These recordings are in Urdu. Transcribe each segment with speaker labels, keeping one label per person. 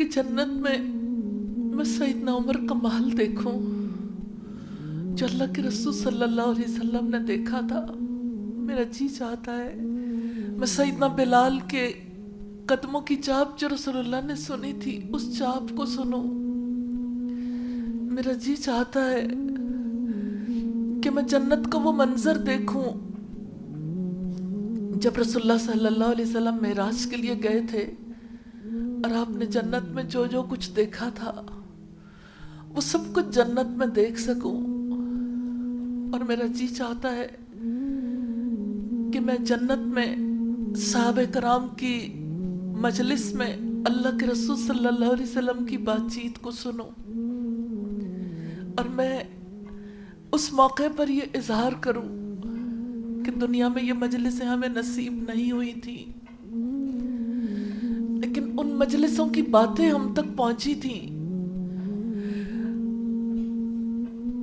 Speaker 1: کہ جنت میں میں سیدنا عمر کا محل دیکھوں جو اللہ کے رسول صلی اللہ علیہ وسلم نے دیکھا تھا. میرا جی چاہتا ہے میں سیدنا بلال کے قدموں کی چاپ جو رسول اللہ نے سنی تھی اس چاپ کو سنوں. میرا جی چاہتا ہے کہ میں جنت کا وہ منظر دیکھوں جب رسول اللہ صلی اللہ علیہ وسلم معراج کے لیے گئے تھے اور آپ نے جنت میں جو جو کچھ دیکھا تھا وہ سب کچھ جنت میں دیکھ سکوں. اور میرا جی چاہتا ہے کہ میں جنت میں صحابہ کرام کی مجلس میں اللہ کے رسول صلی اللہ علیہ وسلم کی بات چیت کو سنوں اور میں اس موقع پر یہ اظہار کروں کہ دنیا میں یہ مجلسیں ہمیں نصیب نہیں ہوئی تھیں لیکن ان مجلسوں کی باتیں ہم تک پہنچی تھیں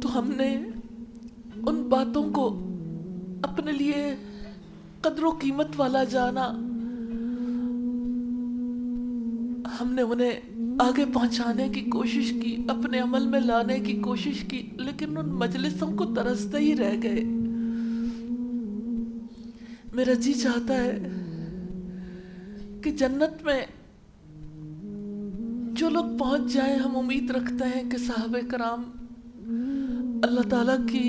Speaker 1: تو ہم نے ان باتوں کو اپنے لیے قدر و قیمت والا جانا. ہم نے انہیں آگے پہنچانے کی کوشش کی, اپنے عمل میں لانے کی کوشش کی, لیکن ان مجلسوں کو ترستے ہی رہ گئے. میرا جی چاہتا ہے کہ جنت میں جو لوگ پہنچ جائیں, ہم امید رکھتے ہیں کہ صحابہ کرام اللہ تعالیٰ کی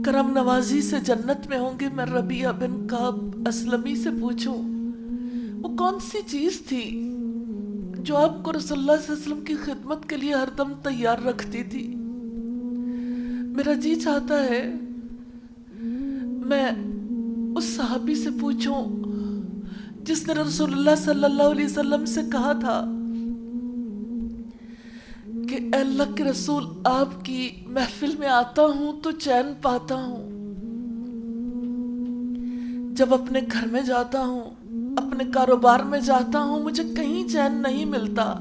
Speaker 1: کرم نوازی سے جنت میں ہوں گے. میں ربیعہ بن کعب اسلمی سے پوچھوں وہ کون سی چیز تھی جو آپ کو رسول اللہ صلی اللہ علیہ وسلم کی خدمت کے لیے ہر دم تیار رکھتی تھی. میرا جی چاہتا ہے میں اس صحابی سے پوچھوں جس نے رسول اللہ صلی اللہ علیہ وسلم سے کہا تھا کہ اے اللہ کے رسول آپ کی محفل میں آتا ہوں تو چین پاتا ہوں, جب اپنے گھر میں جاتا ہوں, اپنے کاروبار میں جاتا ہوں, مجھے کہیں چین نہیں ملتا.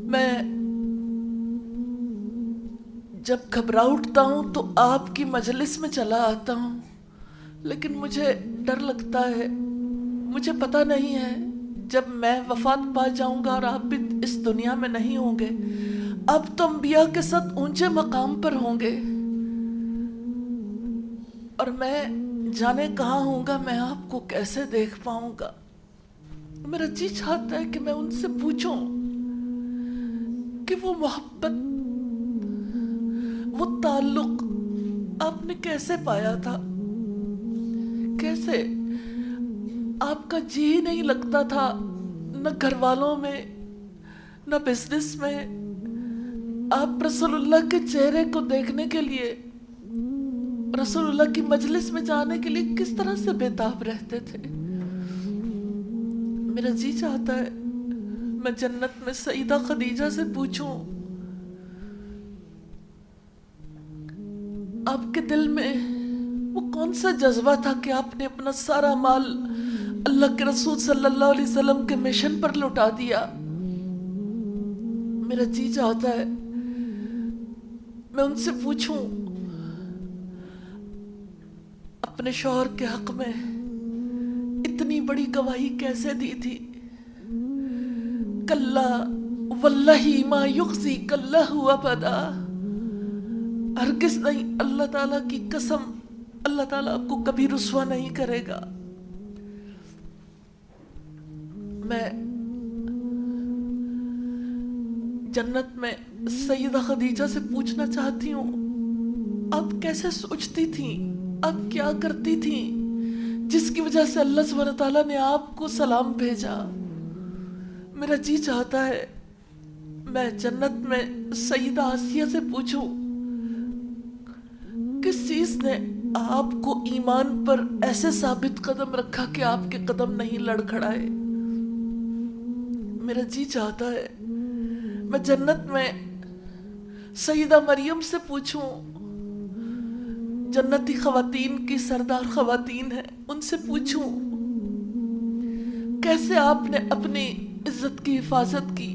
Speaker 1: میں جب گھبرا اٹھتا ہوں تو آپ کی مجلس میں چلا آتا ہوں, لیکن مجھے ڈر لگتا ہے, مجھے پتہ نہیں ہے جب میں وفات پا جاؤں گا اور آپ بھی اس دنیا میں نہیں ہوں گے, اب تو انبیاء کے ساتھ اونچے مقام پر ہوں گے اور میں جانے کہاں ہوں گا, میں آپ کو کیسے دیکھ پاؤں گا. میرا جی چاہتا ہے کہ میں ان سے پوچھوں کہ وہ محبت, وہ تعلق آپ نے کیسے پایا تھا, کیسے آپ کا جی نہیں لگتا تھا نہ گھر والوں میں نہ بزنس میں. آپ رسول اللہ کے چہرے کو دیکھنے کے لیے, رسول اللہ کی مجلس میں جانے کے لیے کس طرح سے بےتاب رہتے تھے. میرا جی چاہتا ہے میں جنت میں سیدہ خدیجہ سے پوچھوں آپ کے دل میں وہ کون سا جذبہ تھا کہ آپ نے اپنا سارا مال اللہ کے رسول صلی اللہ علیہ وسلم کے مشن پر لوٹا دیا. میرا جی چاہتا ہے میں ان سے پوچھوں اپنے شوہر کے حق میں اتنی بڑی گواہی کیسے دی تھی, کلا واللہ ما یخزیک اللہ ابدا, ہرگز نہیں, اللہ تعالیٰ کی قسم, اللہ تعالیٰ آپ کو کبھی رسوا نہیں کرے گا. میں جنت میں سیدہ خدیجہ سے پوچھنا چاہتی ہوں آپ کیسے سوچتی تھیں, آپ کیا کرتی تھیں جس کی وجہ سے اللہ سبحانہ تعالیٰ نے آپ کو سلام بھیجا. میرا جی چاہتا ہے میں جنت میں سیدہ آسیہ سے پوچھوں کس چیز نے آپ کو ایمان پر ایسے ثابت قدم رکھا کہ آپ کے قدم نہیں لڑکھڑائے. میرا جی چاہتا ہے میں جنت میں سیدہ مریم سے پوچھوں, جنتی خواتین کی سردار خواتین ہیں, ان سے پوچھوں کیسے آپ نے اپنی عزت کی حفاظت کی,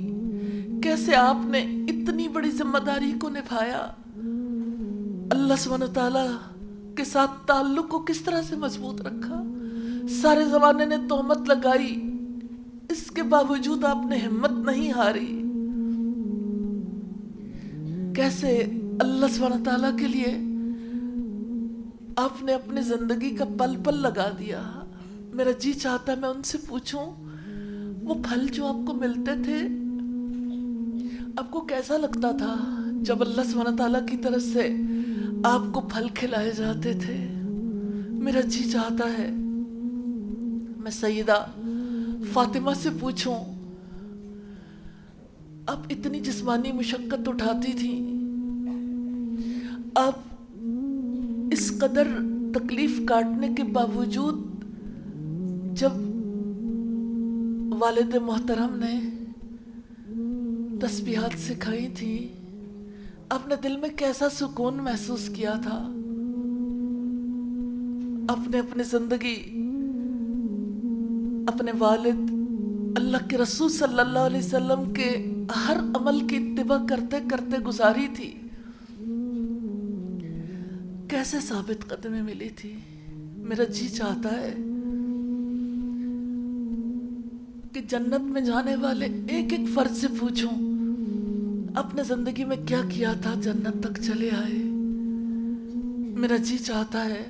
Speaker 1: کیسے آپ نے اتنی بڑی ذمہ داری کو نبھایا, اللہ سبحانہ تعالیٰ کے ساتھ تعلق کو کس طرح سے مضبوط رکھا. سارے زمانے نے تہمت لگائی اس کے باوجود آپ نے ہمت نہیں ہاری. کیسے اللہ سبحانہ تعالیٰ کے لیے آپ نے اپنی زندگی کا پل پل لگا دیا. میرا جی چاہتا ہے میں ان سے پوچھوں وہ پھل جو آپ کو ملتے تھے آپ کو کیسا لگتا تھا جب اللہ سبحانہ تعالیٰ کی طرف سے آپ کو پھل کھلائے جاتے تھے. میرا جی چاہتا ہے میں سیدہ فاطمہ سے پوچھوں آپ اتنی جسمانی مشقت اٹھاتی تھی, آپ اس قدر تکلیف کاٹنے کے باوجود جب والد محترم نے تسبیحات سکھائی تھی آپ نے دل میں کیسا سکون محسوس کیا تھا. آپ نے اپنی زندگی اپنے والد اللہ کے رسول صلی اللہ علیہ وسلم کے ہر عمل کی اتباع کرتے کرتے گزاری تھی. کیسے ثابت قدمی ملی تھی. میرا جی چاہتا ہے کہ جنت میں جانے والے ایک ایک فرد سے پوچھوں اپنے زندگی میں کیا کیا تھا جنت تک چلے آئے. میرا جی چاہتا ہے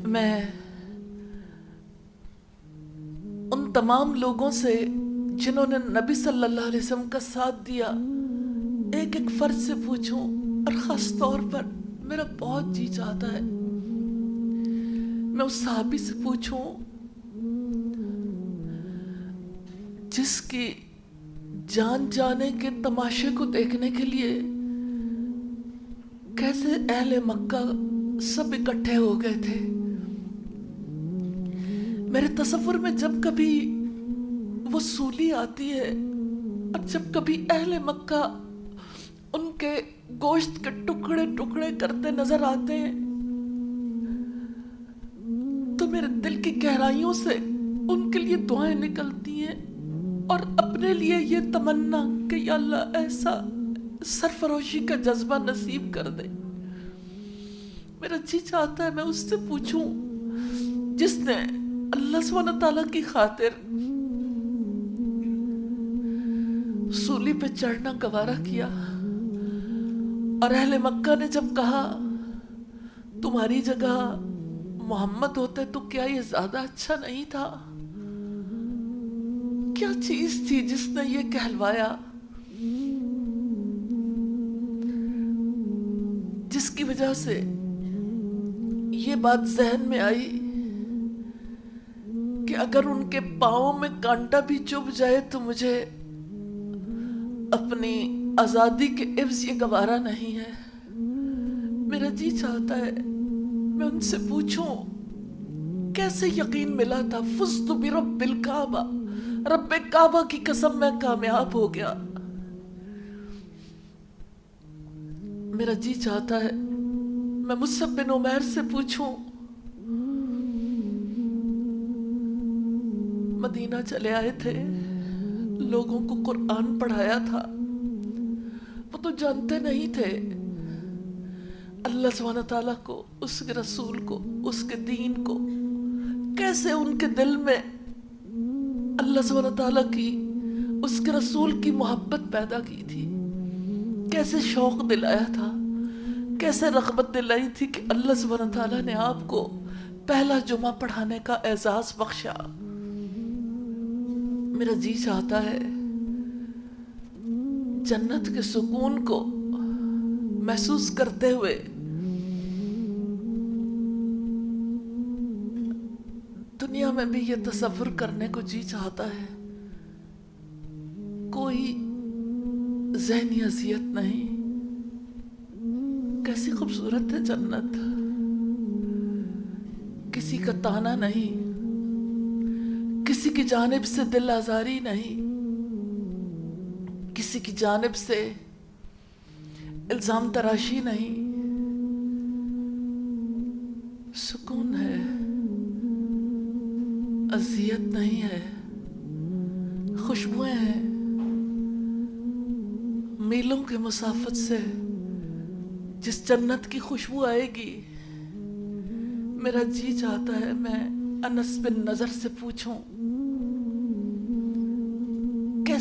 Speaker 1: میں ان تمام لوگوں سے جنہوں نے نبی صلی اللہ علیہ وسلم کا ساتھ دیا ایک ایک فرد سے پوچھوں, اور خاص طور پر میرا بہت جی چاہتا ہے میں اس صحابی سے پوچھوں جس کی جان جانے کے تماشے کو دیکھنے کے لیے کیسے اہل مکہ سب اکٹھے ہو گئے تھے. میرے تصور میں جب کبھی وہ سولی آتی ہے اور جب کبھی اہل مکہ ان کے گوشت کے ٹکڑے ٹکڑے کرتے نظر آتے ہیں تو میرے دل کی گہرائیوں سے ان کے لیے دعائیں نکلتی ہیں اور اپنے لیے یہ تمنا کہ یا اللہ ایسا سرفروشی کا جذبہ نصیب کر دے. میرا جی چاہتا ہے میں اس سے پوچھوں جس نے اللہ سبحانہ تعالیٰ کی خاطر سولی پہ چڑھنا گوارا کیا اور اہل مکہ نے جب کہا تمہاری جگہ محمد ہوتے تو کیا یہ زیادہ اچھا نہیں تھا. کیا چیز تھی جس نے یہ کہلوایا جس کی وجہ سے یہ بات ذہن میں آئی کہ اگر ان کے پاؤں میں کانٹا بھی چبھ جائے تو مجھے اپنی آزادی کے عوض یہ گوارا نہیں ہے. میرا جی چاہتا ہے میں ان سے پوچھوں کیسے یقین ملا تھا فزت برب الکعبہ, رب کعبہ کی قسم میں کامیاب ہو گیا. میرا جی چاہتا ہے میں مصعب بن عمیر سے پوچھوں مدینہ چلے آئے تھے لوگوں کو قرآن پڑھایا تھا وہ تو جانتے نہیں تھے اللہ سبحانہ تعالیٰ کو, اس کے رسول کو, اس کے دین کو. کیسے ان کے دل میں اللہ سبحانہ تعالیٰ کی, اس کے رسول کی محبت پیدا کی تھی, کیسے شوق دلایا تھا, کیسے رغبت دلائی تھی کہ اللہ سبحانہ تعالیٰ نے آپ کو پہلا جمعہ پڑھانے کا اعزاز بخشا. میرا جی چاہتا ہے جنت کے سکون کو محسوس کرتے ہوئے دنیا میں بھی یہ تصور کرنے کو جی چاہتا ہے کوئی ذہنی اذیت نہیں. کیسی خوبصورت ہے جنت, کسی کا تانا نہیں, کسی کی جانب سے دل آزاری نہیں, کسی کی جانب سے الزام تراشی نہیں. سکون ہے, اذیت نہیں ہے, خوشبوئیں ہیں. میلوں کی مسافت سے جس جنت کی خوشبو آئے گی, میرا جی چاہتا ہے میں انس بن نضر سے پوچھوں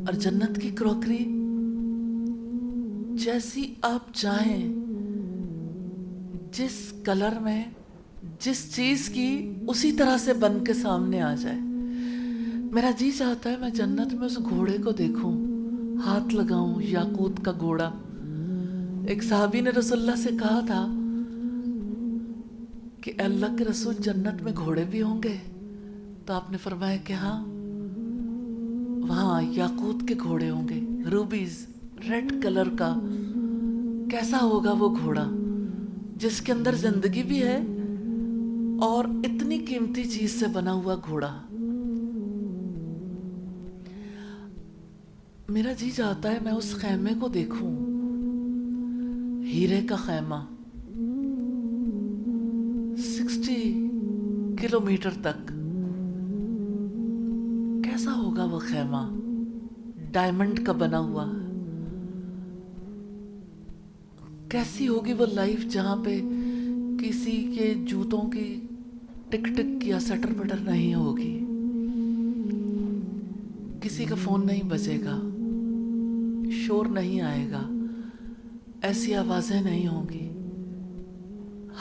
Speaker 1: اور جنت کی کراکری جیسی آپ چاہیں، جس کلر میں، جس چیز کی، اسی طرح سے بن کے سامنے آ جائے۔ میرا جی چاہتا ہے میں جنت میں اس گھوڑے کو دیکھوں، ہاتھ لگاؤں، یاقوت کا گھوڑا۔ ایک صحابی نے رسول اللہ سے کہا تھا کہ اللہ کے رسول جنت میں گھوڑے بھی ہوں گے؟ تو آپ نے فرمایا کہ ہاں، وہاں یاقوت کے گھوڑے ہوں گے، روبیز، ریڈ کلر کا۔ کیسا ہوگا وہ گھوڑا جس کے اندر زندگی بھی ہے اور اتنی قیمتی چیز سے بنا ہوا گھوڑا؟ میرا جی چاہتا ہے میں اس خیمے کو دیکھوں، ہیرے کا خیمہ، 60 کلومیٹر تک۔ کیسا ہوگا وہ خیمہ، ڈائمنڈ کا بنا ہوا؟ کیسی ہوگی وہ لائف جہاں پہ کسی کے جوتوں کی ٹک ٹک یا سٹر پٹر نہیں ہوگی، کسی کا فون نہیں بجے گا، شور نہیں آئے گا، ایسی آوازیں نہیں ہوں گی،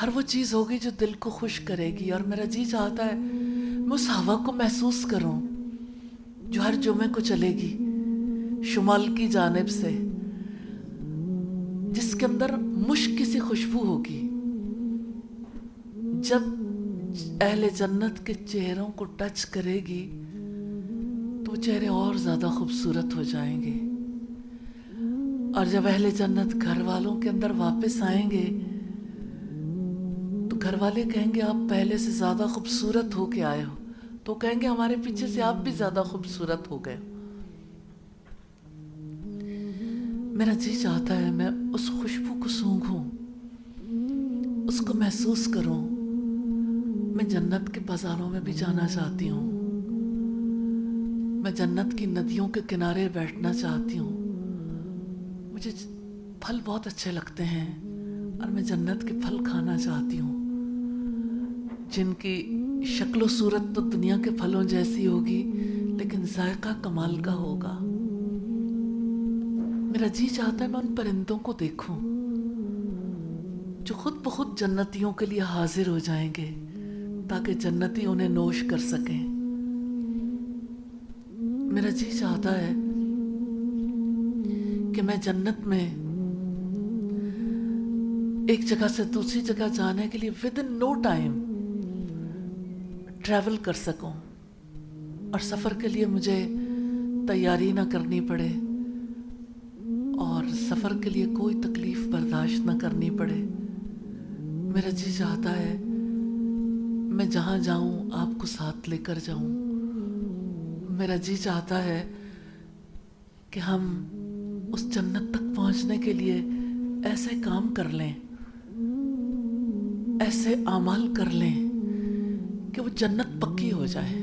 Speaker 1: ہر وہ چیز ہوگی جو دل کو خوش کرے گی۔ اور میرا جی چاہتا ہے میں اس ہوا کو محسوس کروں جو ہر جمعے کو چلے گی شمال کی جانب سے، جس کے اندر مشک کی سی خوشبو ہوگی۔ جب اہل جنت کے چہروں کو ٹچ کرے گی تو وہ چہرے اور زیادہ خوبصورت ہو جائیں گے، اور جب اہل جنت گھر والوں کے اندر واپس آئیں گے تو گھر والے کہیں گے آپ پہلے سے زیادہ خوبصورت ہو کے آئے ہو، تو کہیں گے ہمارے پیچھے سے آپ بھی زیادہ خوبصورت ہو گئے۔ میرا جی چاہتا ہے میں اس خوشبو کو سونگھوں، اس کو محسوس کروں۔ میں جنت کے بازاروں میں بھی جانا چاہتی ہوں، میں جنت کی ندیوں کے کنارے بیٹھنا چاہتی ہوں۔ مجھے پھل بہت اچھے لگتے ہیں اور میں جنت کے پھل کھانا چاہتی ہوں، جن کی شکل و صورت تو دنیا کے پھلوں جیسی ہوگی لیکن ذائقہ کمال کا ہوگا۔ میرا جی چاہتا ہے میں ان پرندوں کو دیکھوں جو خود بخود جنتیوں کے لیے حاضر ہو جائیں گے تاکہ جنتی انہیں نوش کر سکیں۔ میرا جی چاہتا ہے کہ میں جنت میں ایک جگہ سے دوسری جگہ جانے کے لیے within no time ٹریول کر سکوں، اور سفر کے لیے مجھے تیاری نہ کرنی پڑے اور سفر کے لیے کوئی تکلیف برداشت نہ کرنی پڑے۔ میرا جی چاہتا ہے میں جہاں جاؤں آپ کو ساتھ لے کر جاؤں۔ میرا جی چاہتا ہے کہ ہم اس جنت تک پہنچنے کے لیے ایسے کام کر لیں، ایسے اعمال کر لیں کہ وہ جنت پکی ہو جائے۔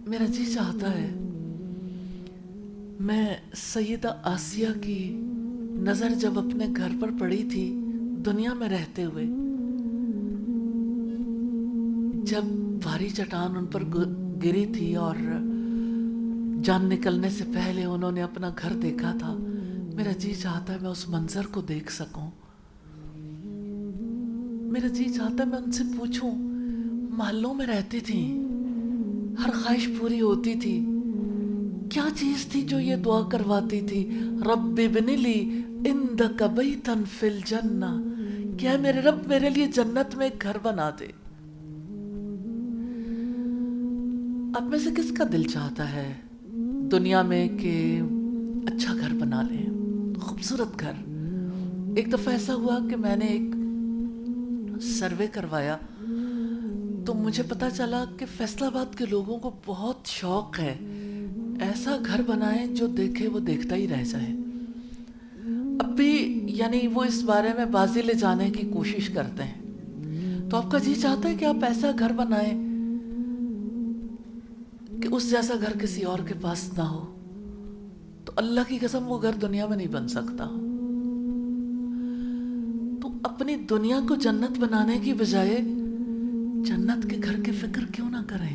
Speaker 1: میرا جی چاہتا ہے میں سیدہ آسیہ کی نظر جب اپنے گھر پر پڑی تھی دنیا میں رہتے ہوئے، جب بھاری چٹان ان پر گری تھی اور جان نکلنے سے پہلے انہوں نے اپنا گھر دیکھا تھا، میرا جی چاہتا ہے میں اس منظر کو دیکھ سکوں۔ میرا جی چاہتا ہے میں ان سے پوچھوں محلوں میں رہتی تھی، ہر خواہش پوری ہوتی تھی، کیا چیز تھی جو یہ دعا کرواتی تھی رب ابن لی عندک بیتا فی الجنہ، کیا میرے رب میرے لیے جنت میں ایک گھر بنا دے۔ آپ میں سے کس کا دل چاہتا ہے دنیا میں کہ اچھا گھر بنا لیں، خوبصورت گھر؟ ایک دفعہ ایسا ہوا کہ میں نے ایک سروے کروایا تو مجھے پتا چلا کہ فیصل آباد کے لوگوں کو بہت شوق ہے ایسا گھر بنائیں جو دیکھے وہ دیکھتا ہی رہ جائے۔ اب بھی یعنی وہ اس بارے میں بازی لے جانے کی کوشش کرتے ہیں۔ تو آپ کا جی چاہتا ہے کہ آپ ایسا گھر بنائیں کہ اس جیسا گھر کسی اور کے پاس نہ ہو، تو اللہ کی قسم وہ گھر دنیا میں نہیں بن سکتا۔ تو اپنی دنیا کو جنت بنانے کی بجائے جنت کے گھر کی فکر کیوں نہ کریں؟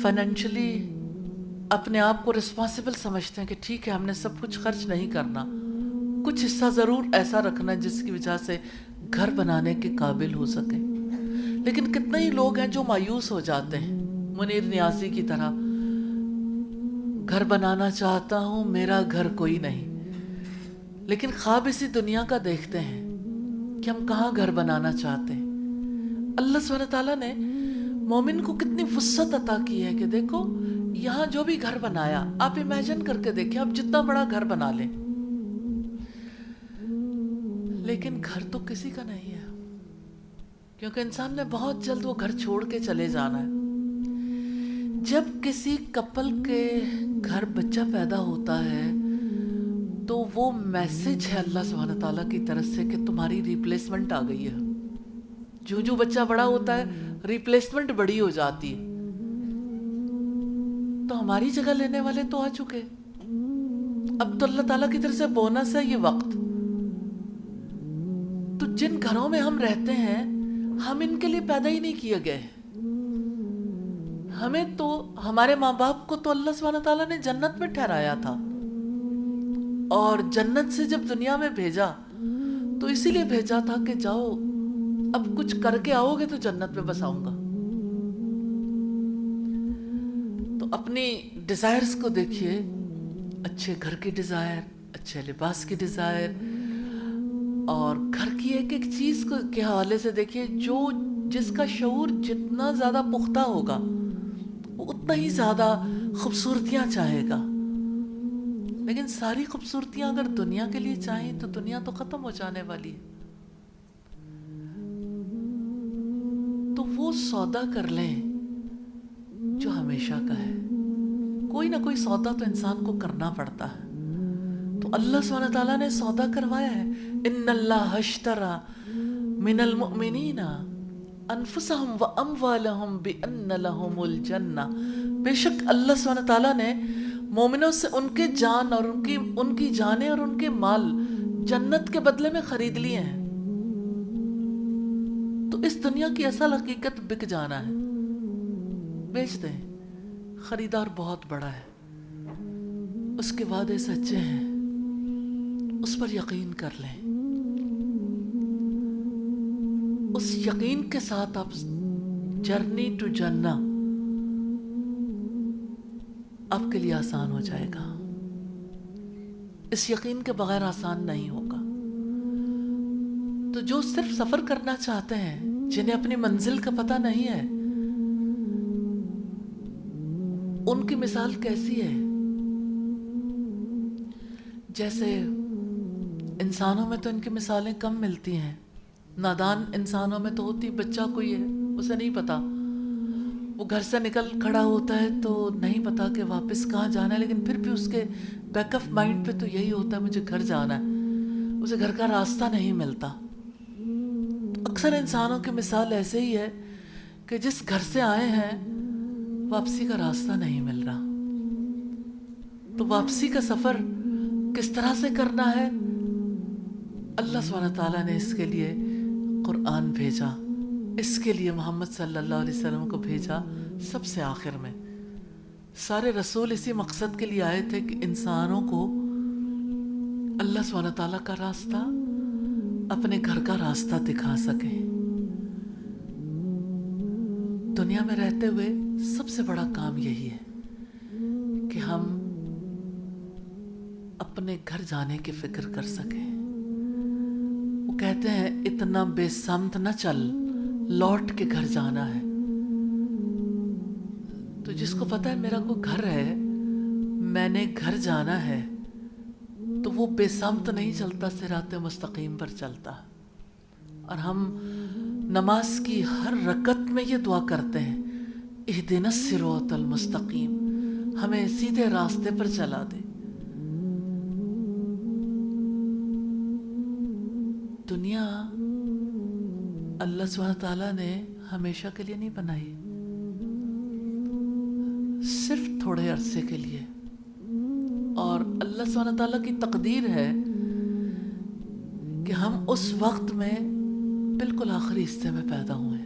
Speaker 1: فائنینشلی اپنے آپ کو رسپانسبل سمجھتے ہیں کہ ٹھیک ہے ہم نے سب کچھ خرچ نہیں کرنا، کچھ حصہ ضرور ایسا رکھنا جس کی وجہ سے گھر بنانے کے قابل ہو سکے. لیکن کتنے ہی لوگ ہیں جو مایوس ہو جاتے ہیں منیر نیازی کی طرح، گھر بنانا چاہتا ہوں میرا گھر کوئی نہیں، لیکن خواب اسی دنیا کا دیکھتے ہیں کہ ہم کہاں گھر بنانا چاہتے ہیں. اللہ سبحانہ تعالیٰ نے مومن کو کتنی وسعت عطا کی ہے کہ دیکھو یہاں جو بھی گھر بنایا آپ امیجن کر کے دیکھیں، آپ جتنا بڑا گھر بنا لیں، لیکن گھر تو کسی کا نہیں ہے، کیونکہ انسان نے بہت جلد وہ گھر چھوڑ کے چلے جانا ہے. جب کسی کپل کے گھر بچہ پیدا ہوتا ہے تو وہ میسج ہے اللہ سبحانہ تعالیٰ کی طرف سے کہ تمہاری ریپلیسمنٹ آ گئی ہے. جو جو بچہ بڑا ہوتا ہے ریپلیسمنٹ بڑی ہو جاتی ہے. تو ہماری جگہ لینے والے تو آ چکے، اب تو اللہ تعالیٰ کی طرف سے بونس ہے یہ وقت. تو جن گھروں میں ہم رہتے ہیں ہم ان کے لیے پیدا ہی نہیں کیے گئے. ہمیں تو ہمارے ماں باپ کو تو اللہ سبحانہ تعالیٰ نے جنت میں ٹھہرایا تھا، اور جنت سے جب دنیا میں بھیجا تو اسی لیے بھیجا تھا کہ جاؤ اب کچھ کر کے آؤ گے تو جنت میں بساؤں گا. تو اپنی ڈیزائرز کو دیکھیے، اچھے گھر کی ڈیزائر، اچھے لباس کی ڈیزائر، اور گھر کی ایک ایک چیز کے حوالے سے دیکھیے جس کا شعور جتنا زیادہ پختہ ہوگا وہ اتنا ہی زیادہ خوبصورتیاں چاہے گا. لیکن ساری خوبصورتیاں اگر دنیا کے لیے چاہیں تو دنیا تو ختم ہو جانے والی ہے. تو وہ سودا کر لیں جو ہمیشہ کا ہے. کوئی نہ کوئی سودا تو انسان کو کرنا پڑتا ہے. تو اللہ سبحانہ تعالیٰ نے سودا کروایا ہے. ان اللہ اشترى من المؤمنین انفسهم واموالهم بان لهم الجنہ، بے شک اللہ سبحانہ تعالیٰ نے مومنوں سے ان کے جان اور ان کی جانیں اور ان کے مال جنت کے بدلے میں خرید لیے ہیں. تو اس دنیا کی اصل حقیقت بک جانا ہے، بیچ دیں. خریدار بہت بڑا ہے، اس کے وعدے سچے ہیں، اس پر یقین کر لیں. اس یقین کے ساتھ آپ جرنی ٹو جنہ آپ کے لیے آسان ہو جائے گا. اس یقین کے بغیر آسان نہیں ہوگا. تو جو صرف سفر کرنا چاہتے ہیں، جنہیں اپنی منزل کا پتہ نہیں ہے، ان کی مثال کیسی ہے؟ جیسے انسانوں میں تو ان کی مثالیں کم ملتی ہیں. نادان انسانوں میں تو ہوتی، بچہ کوئی ہے اسے نہیں پتا، وہ گھر سے نکل کھڑا ہوتا ہے تو نہیں پتا کہ واپس کہاں جانا ہے، لیکن پھر بھی اس کے بیک آف مائنڈ پہ تو یہی ہوتا ہے مجھے گھر جانا ہے. اسے گھر کا راستہ نہیں ملتا. اکثر انسانوں کی مثال ایسے ہی ہے کہ جس گھر سے آئے ہیں واپسی کا راستہ نہیں مل رہا. تو واپسی کا سفر کس طرح سے کرنا ہے؟ اللہ سبحانہ تعالیٰ نے اس کے لیے قرآن بھیجا، اس کے لیے محمد صلی اللہ علیہ وسلم کو بھیجا سب سے آخر میں. سارے رسول اسی مقصد کے لیے آئے تھے کہ انسانوں کو اللہ سبحانہ تعالیٰ کا راستہ، اپنے گھر کا راستہ دکھا سکیں. دنیا میں رہتے ہوئے سب سے بڑا کام یہی ہے کہ ہم اپنے گھر جانے کی فکر کر سکیں. وہ کہتے ہیں اتنا بے سمت نہ چل، لوٹ کے گھر جانا ہے. تو جس کو پتا ہے میرا کوئی گھر ہے، میں نے گھر جانا ہے، تو وہ بے سمت نہیں چلتا، صراط مستقیم پر چلتا. اور ہم نماز کی ہر رکعت میں یہ دعا کرتے ہیں اہدنا الصراط المستقیم، ہمیں سیدھے راستے پر چلا دے. دنیا اللہ سبحانہ تعالیٰ نے ہمیشہ کے لیے نہیں بنائی، صرف تھوڑے عرصے کے لیے. اور اللہ سبحانہ تعالیٰ کی تقدیر ہے کہ ہم اس وقت میں بالکل آخری حصے میں پیدا ہوئے،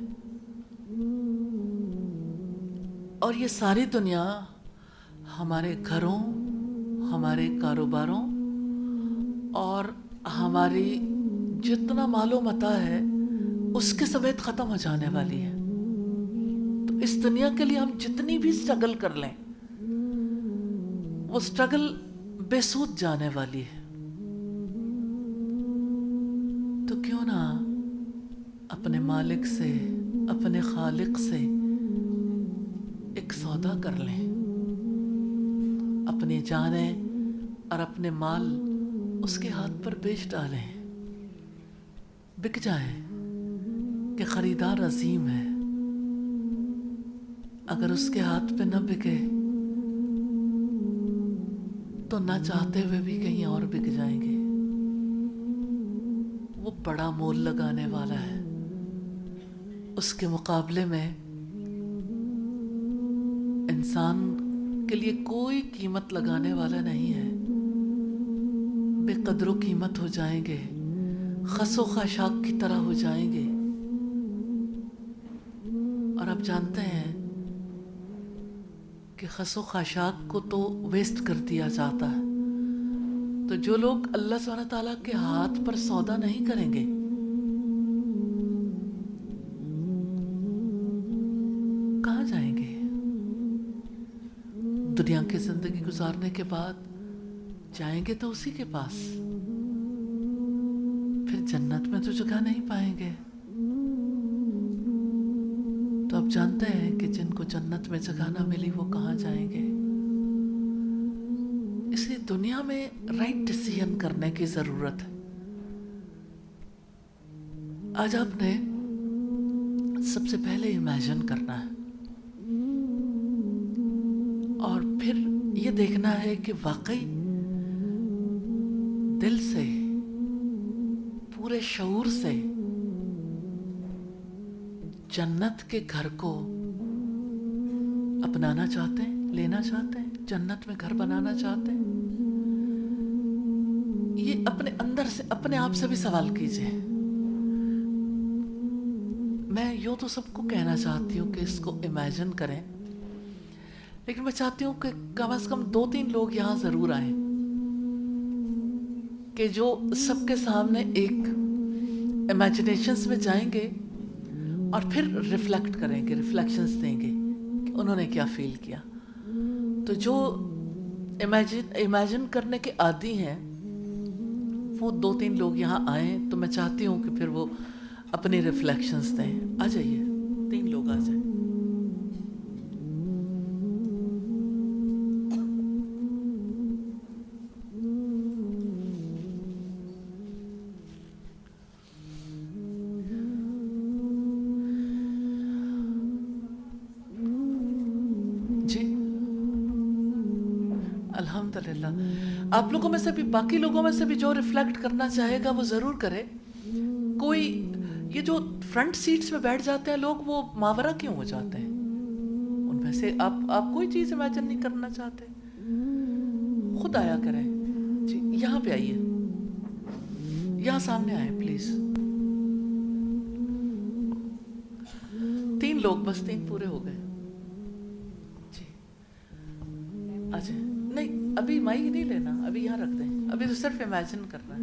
Speaker 1: اور یہ ساری دنیا ہمارے گھروں، ہمارے کاروباروں اور ہماری جتنا مال و متاع ہے اس کے سمیت ختم ہو جانے والی ہے. تو اس دنیا کے لیے ہم جتنی بھی سٹرگل کر لیں وہ سٹرگل بے سود جانے والی ہے. تو کیوں نہ اپنے مالک سے، اپنے خالق سے ایک سودا کر لیں، اپنی جانیں اور اپنے مال اس کے ہاتھ پر بیچ ڈالیں، بک جائیں کہ خریدار عظیم ہے. اگر اس کے ہاتھ پہ نہ بکے تو نہ چاہتے ہوئے بھی کہیں اور بک جائیں گے. وہ بڑا مول لگانے والا ہے، اس کے مقابلے میں انسان کے لیے کوئی قیمت لگانے والا نہیں ہے. بے قدر و قیمت ہو جائیں گے، خس و خاشاک کی طرح ہو جائیں گے. اور آپ جانتے ہیں کہ خس و خاشاک کو تو ویسٹ کر دیا جاتا ہے. تو جو لوگ اللہ سبحانہ تعالیٰ کے ہاتھ پر سودا نہیں کریں گے، کہاں جائیں گے؟ دنیا کی زندگی گزارنے کے بعد جائیں گے تو اسی کے پاس، پھر جنت میں تو جگہ نہیں پائیں گے. تو آپ جانتے ہیں کہ جن کو جنت میں جگہ نہ ملی وہ کہاں جائیں گے. اس لیے دنیا میں رائٹ ڈیسیژن کرنے کی ضرورت ہے. آج آپ نے سب سے پہلے امیجن کرنا ہے اور پھر یہ دیکھنا ہے کہ واقعی دل سے، پورے شعور سے جنت کے گھر کو اپنانا چاہتے ہیں، لینا چاہتے ہیں، جنت میں گھر بنانا چاہتے ہیں. یہ اپنے اندر سے، اپنے آپ سے بھی سوال کیجئے. میں یوں تو سب کو کہنا چاہتی ہوں کہ اس کو امیجن کریں، لیکن میں چاہتی ہوں کہ کم از کم 2-3 لوگ یہاں ضرور آئیں کہ جو سب کے سامنے ایک امیجنیشنز میں جائیں گے اور پھر ریفلیکٹ کریں گے، ریفلیکشنز دیں گے کہ انہوں نے کیا فیل کیا. تو جو امیجن کرنے کے عادی ہیں وہ 2-3 لوگ یہاں آئیں تو میں چاہتی ہوں کہ پھر وہ اپنی ریفلیکشنز دیں. آ جائیے، 3 لوگ آ جائیں. الحمدللہ. آپ لوگوں میں سے بھی، باقی لوگوں میں سے بھی جو ریفلیکٹ کرنا چاہے گا وہ ضرور کرے. کوئی یہ جو فرنٹ سیٹس میں بیٹھ جاتے ہیں لوگ، وہ ماورا کیوں ہو جاتے ہیں؟ ان میں سے آپ کوئی چیز امیجن نہیں کرنا چاہتے؟ خود آیا کریں. جی یہاں پہ آئیے، یہاں سامنے آئیں پلیز. 3 لوگ، بس 3 پورے ہو گئے. جی آ جائیں. نہیں ابھی مائک نہیں لینا، ابھی یہاں رکھ دیں. ابھی تو صرف امیجن کرنا ہے،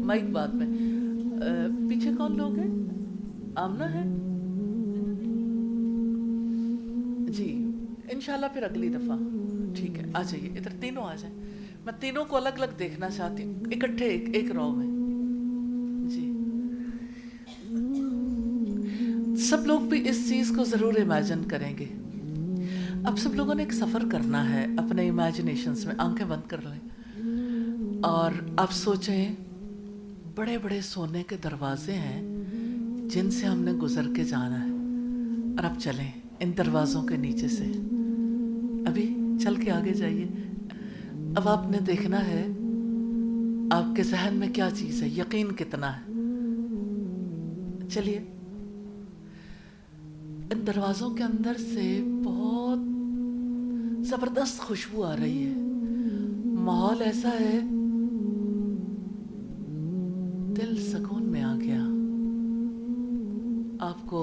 Speaker 1: مائک بعد میں. پیچھے کون لوگ ہیں؟ آمنہ ہے؟ جی انشاءاللہ پھر اگلی دفعہ. ٹھیک ہے آ جائیے ادھر، تینوں آ جائیں. میں تینوں کو الگ الگ دیکھنا چاہتی ہوں، اکٹھے ایک رو میں. جی سب لوگ بھی اس چیز کو ضرور امیجن کریں گے. اب سب لوگوں نے ایک سفر کرنا ہے اپنے امیجنیشنز میں. آنکھیں بند کر لیں اور آپ سوچیں بڑے بڑے سونے کے دروازے ہیں جن سے ہم نے گزر کے جانا ہے، اور اب چلیں ان دروازوں کے نیچے سے. ابھی چل کے آگے جائیے. اب آپ نے دیکھنا ہے آپ کے ذہن میں کیا چیز ہے، یقین کتنا ہے. چلیے ان دروازوں کے اندر سے بہت زبردست خوشبو آ رہی ہے. ماحول ایسا ہے دل سکون میں آ گیا. آپ کو